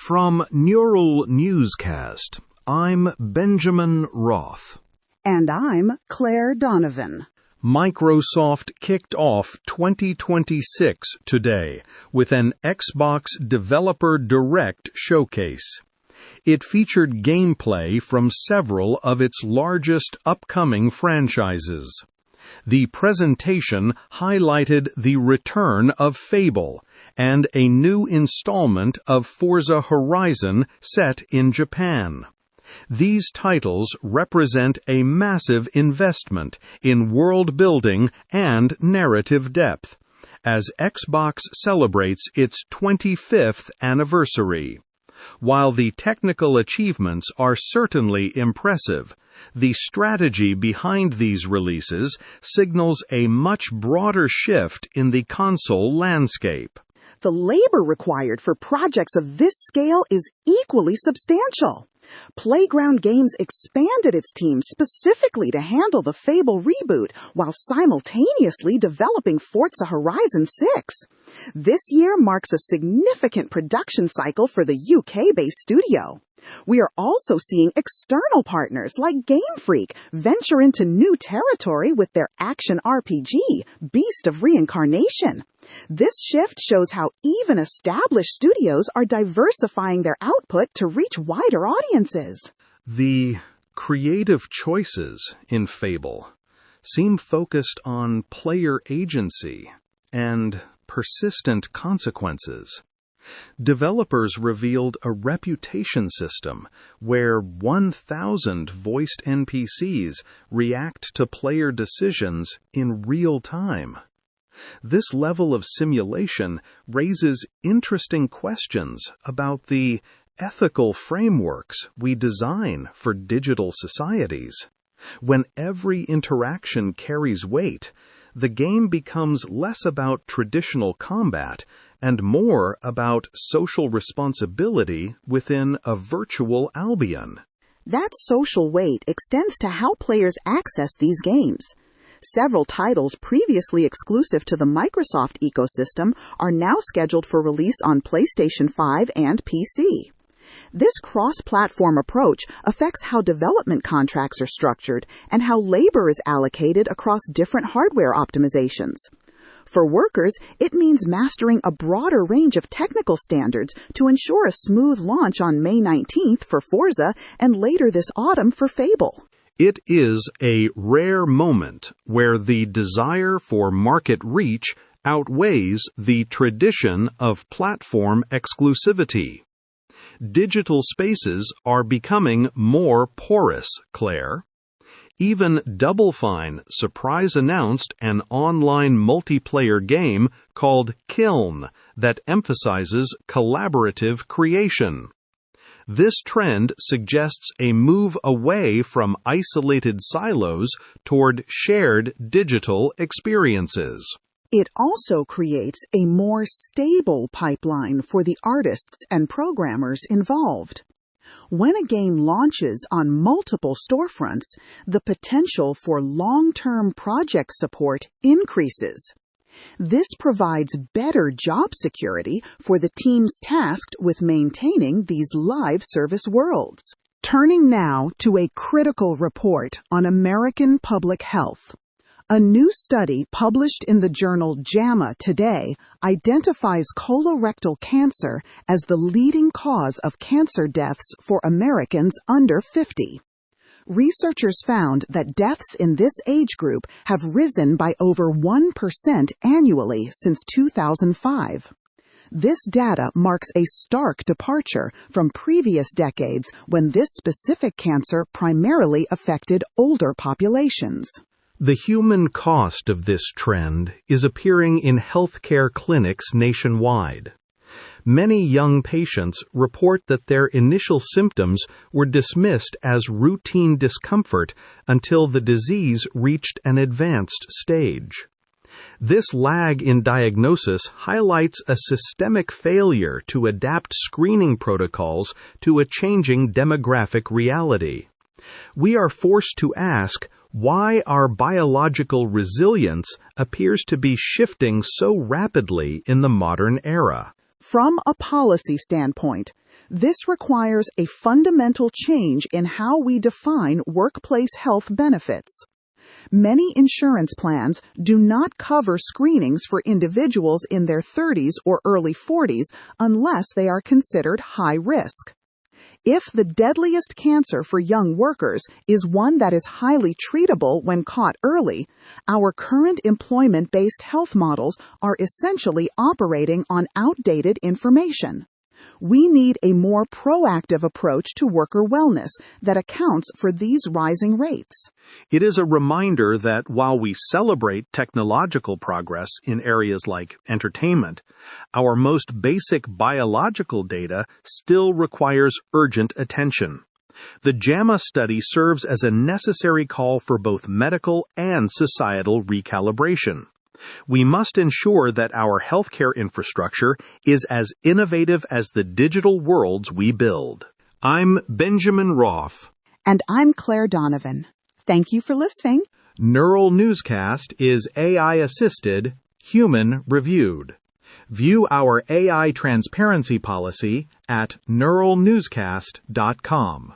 From Neural Newscast, I'm Benjamin Roth. And I'm Claire Donovan. Microsoft kicked off 2026 today with an Xbox Developer Direct showcase. It featured gameplay from several of its largest upcoming franchises. The presentation highlighted the return of Fable and a new installment of Forza Horizon set in Japan. These titles represent a massive investment in world building and narrative depth, as Xbox celebrates its 25th anniversary. While the technical achievements are certainly impressive, the strategy behind these releases signals a much broader shift in the console landscape. The labor required for projects of this scale is equally substantial. Playground Games expanded its team specifically to handle the Fable reboot while simultaneously developing Forza Horizon 6. This year marks a significant production cycle for the UK-based studio. We are also seeing external partners like Game Freak venture into new territory with their action RPG, Beast of Reincarnation. This shift shows how even established studios are diversifying their output to reach wider audiences. The creative choices in Fable seem focused on player agency and persistent consequences. Developers revealed a reputation system where 1,000 voiced NPCs react to player decisions in real time. This level of simulation raises interesting questions about the ethical frameworks we design for digital societies. When every interaction carries weight, the game becomes less about traditional combat and more about social responsibility within a virtual Albion. That social weight extends to how players access these games. Several titles previously exclusive to the Microsoft ecosystem are now scheduled for release on PlayStation 5 and PC. This cross-platform approach affects how development contracts are structured and how labor is allocated across different hardware optimizations. For workers, it means mastering a broader range of technical standards to ensure a smooth launch on May 19th for Forza and later this autumn for Fable. It is a rare moment where the desire for market reach outweighs the tradition of platform exclusivity. Digital spaces are becoming more porous, Claire. Even Double Fine announced an online multiplayer game called Kiln that emphasizes collaborative creation. This trend suggests a move away from isolated silos toward shared digital experiences. It also creates a more stable pipeline for the artists and programmers involved. When a game launches on multiple storefronts, the potential for long-term project support increases. This provides better job security for the teams tasked with maintaining these live service worlds. Turning now to a critical report on American public health. A new study published in the journal JAMA today identifies colorectal cancer as the leading cause of cancer deaths for Americans under 50. Researchers found that deaths in this age group have risen by over 1% annually since 2005. This data marks a stark departure from previous decades when this specific cancer primarily affected older populations. The human cost of this trend is appearing in healthcare clinics nationwide. Many young patients report that their initial symptoms were dismissed as routine discomfort until the disease reached an advanced stage. This lag in diagnosis highlights a systemic failure to adapt screening protocols to a changing demographic reality. We are forced to ask why our biological resilience appears to be shifting so rapidly in the modern era. From a policy standpoint, this requires a fundamental change in how we define workplace health benefits. Many insurance plans do not cover screenings for individuals in their 30s or early 40s unless they are considered high risk. If the deadliest cancer for young workers is one that is highly treatable when caught early, our current employment-based health models are essentially operating on outdated information. We need a more proactive approach to worker wellness that accounts for these rising rates. It is a reminder that while we celebrate technological progress in areas like entertainment, our most basic biological data still requires urgent attention. The JAMA study serves as a necessary call for both medical and societal recalibration. We must ensure that our healthcare infrastructure is as innovative as the digital worlds we build. I'm Benjamin Roth. And I'm Claire Donovan. Thank you for listening. Neural Newscast is AI-assisted, human-reviewed. View our AI transparency policy at neuralnewscast.com.